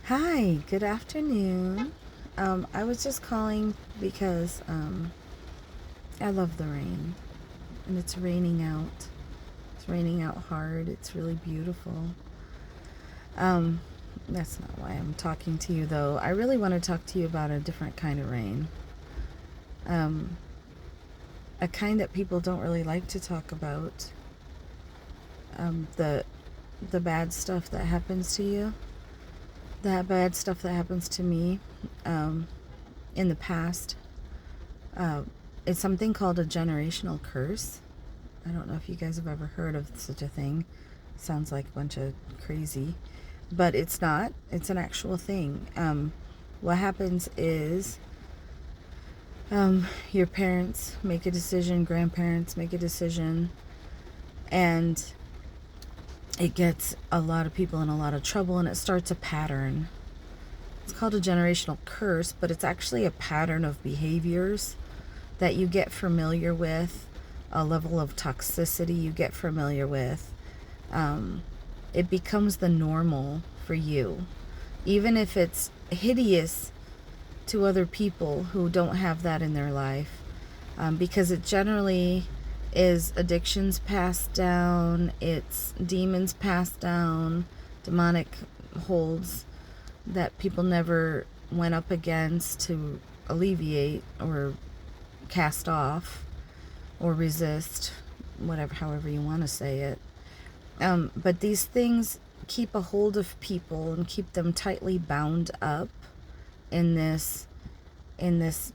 Hi, good afternoon. I was just calling because I love the rain and it's raining out. It's raining out hard. It's really beautiful. Um, that's not why I'm talking to you though. I really want to talk to you about a different kind of rain. Um, a kind that people don't really like to talk about. The bad stuff that happens to you. That bad stuff that happens to me um, in the past. Uh, it's something called a generational curse. I don't know if you guys have ever heard of such a thing. Sounds like a bunch of crazy, but it's not. It's an actual thing. What happens is your parents make a decision, grandparents make a decision, and it gets a lot of people in a lot of trouble, and it starts a pattern. It's called a generational curse, but it's actually a pattern of behaviors that you get familiar with, a level of toxicity you get familiar with. Um, it becomes the normal for you, even if it's hideous to other people who don't have that in their life, because it generally is addictions passed down, it's demons passed down, demonic holds that people never went up against to alleviate or cast off or resist, whatever, however you want to say it. But these things keep a hold of people and keep them tightly bound up in this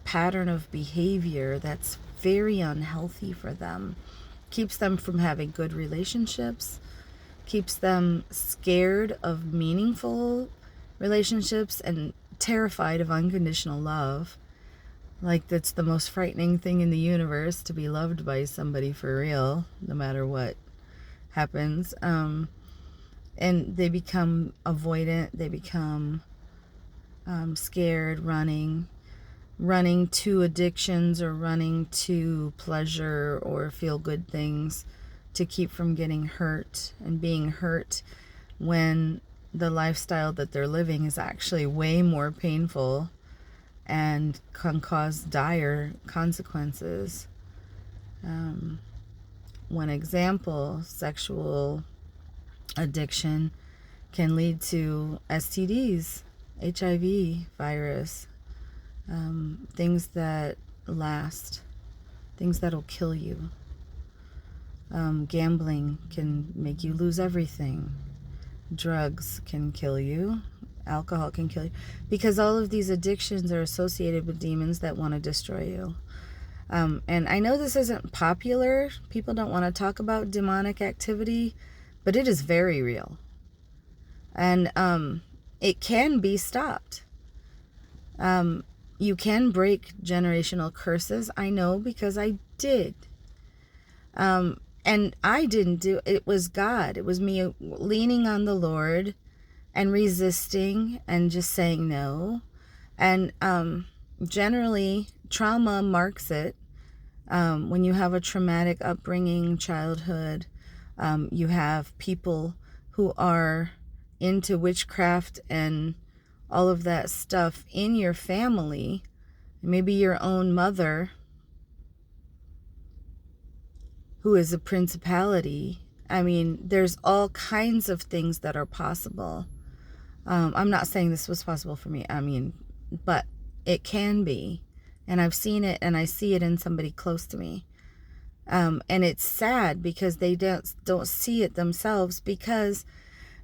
pattern of behavior that's very unhealthy for them. Keeps them from having good relationships, keeps them scared of meaningful relationships and terrified of unconditional love. Like, that's the most frightening thing in the universe, to be loved by somebody for real, no matter what happens. And they become avoidant, they become scared, running to addictions or running to pleasure or feel good things to keep from getting hurt and being hurt when the lifestyle that they're living is actually way more painful and can cause dire consequences. One example, sexual addiction can lead to STDs, HIV virus, things that last, things that'll kill you. Gambling can make you lose everything. Drugs can kill you. Alcohol can kill you. Because all of these addictions are associated with demons that want to destroy you. And I know this isn't popular. People don't want to talk about demonic activity, but it is very real. And it can be stopped. You can break generational curses. I know, because I did. And I didn't do it. It was God. It was me leaning on the Lord and resisting and just saying no. And generally, trauma marks it. When you have a traumatic upbringing, childhood, you have people who are into witchcraft and all of that stuff in your family, maybe your own mother, who is a principality. I mean, there's all kinds of things that are possible. I'm not saying this was possible for me, but it can be. And I've seen it, and I see it in somebody close to me. And it's sad because they don't see it themselves, because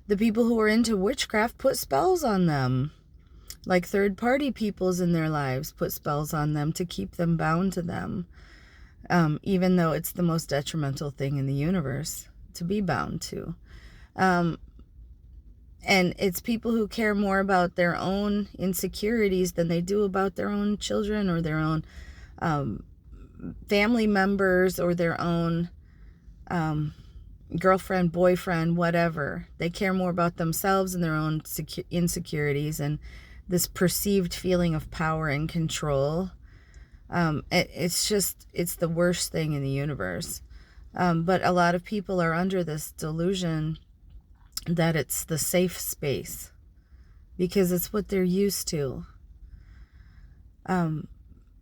the people who are into witchcraft put spells on them. Like, third-party peoples in their lives put spells on them to keep them bound to them, even though it's the most detrimental thing in the universe to be bound to. And it's people who care more about their own insecurities than they do about their own children or their own family members or their own girlfriend, boyfriend, whatever. They care more about themselves and their own insecurities and this perceived feeling of power and control. It's the worst thing in the universe. But a lot of people are under this delusion that it's the safe space, because it's what they're used to. And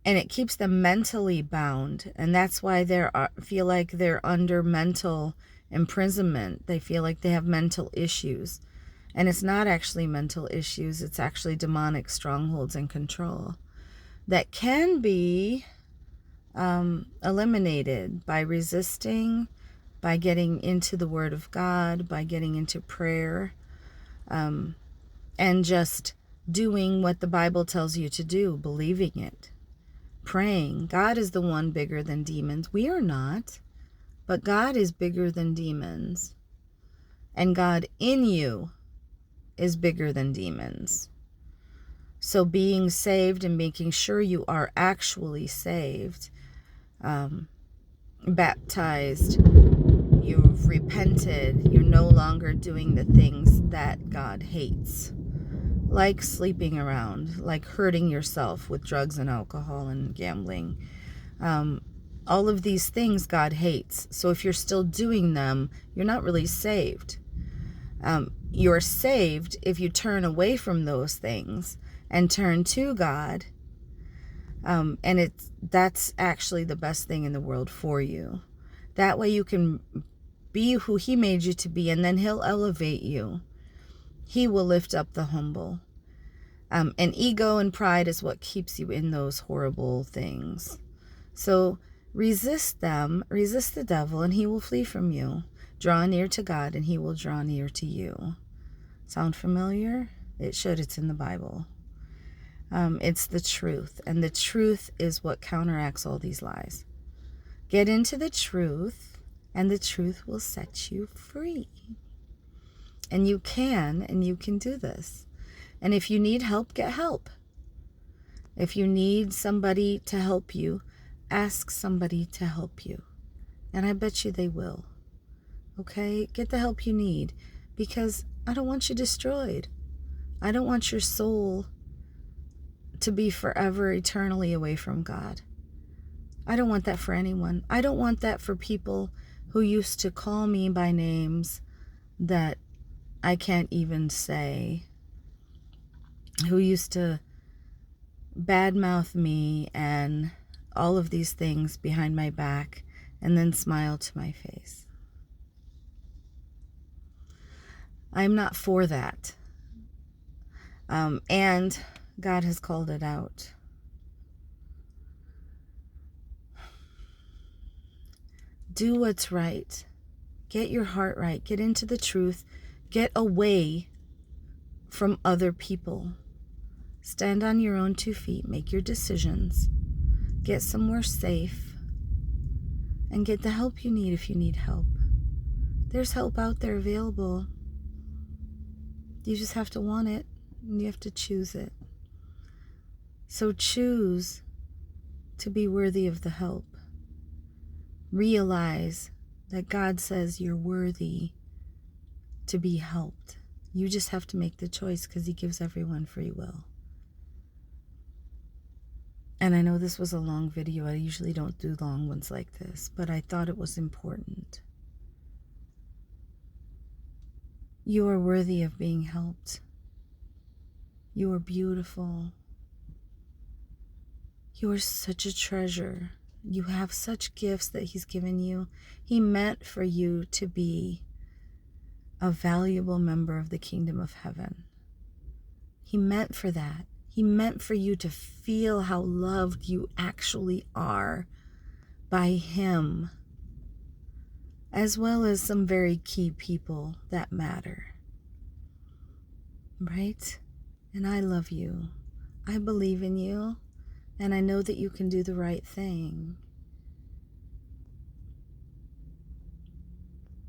it keeps them mentally bound. And that's why they feel like they're under mental imprisonment. They feel like they have mental issues. And it's not actually mental issues. It's actually demonic strongholds and control that can be eliminated by resisting, by getting into the Word of God, by getting into prayer, and just doing what the Bible tells you to do, believing it, praying. God is the one bigger than demons. We are not, but God is bigger than demons. And God in you is bigger than demons. So being saved and making sure you are actually saved, baptized, you've repented, you're no longer doing the things that God hates, like sleeping around, like hurting yourself with drugs and alcohol and gambling. All of these things God hates. So if you're still doing them, you're not really saved. You're saved if you turn away from those things and turn to God. And that's actually the best thing in the world for you. That way you can be who He made you to be, and then He'll elevate you. He will lift up the humble. And ego and pride is what keeps you in those horrible things. So resist them, resist the devil, and he will flee from you. Draw near to God, and He will draw near to you. Sound familiar? It should. It's in the Bible. It's the truth, and the truth is what counteracts all these lies. Get into the truth, and the truth will set you free. And you can do this. And if you need help, get help. If you need somebody to help you, ask somebody to help you. And I bet you they will. Okay? Get the help you need, because I don't want you destroyed. I don't want your soul to be forever, eternally away from God. I don't want that for anyone. I don't want that for people who used to call me by names that I can't even say, who used to badmouth me and all of these things behind my back and then smile to my face. I'm not for that. And God has called it out. Do what's right. Get your heart right. Get into the truth. Get away from other people. Stand on your own 2 feet. Make your decisions. Get somewhere safe. And get the help you need if you need help. There's help out there available. You just have to want it. And you have to choose it. So choose to be worthy of the help. Realize that God says you're worthy to be helped. You just have to make the choice, because He gives everyone free will. And I know this was a long video. I usually don't do long ones like this, but I thought it was important. You are worthy of being helped. You are beautiful. You are such a treasure. You have such gifts that He's given you. He meant for you to be a valuable member of the kingdom of heaven. He meant for that. He meant for you to feel how loved you actually are by Him, as well as some very key people that matter. Right? And I love you. I believe in you. And I know that you can do the right thing.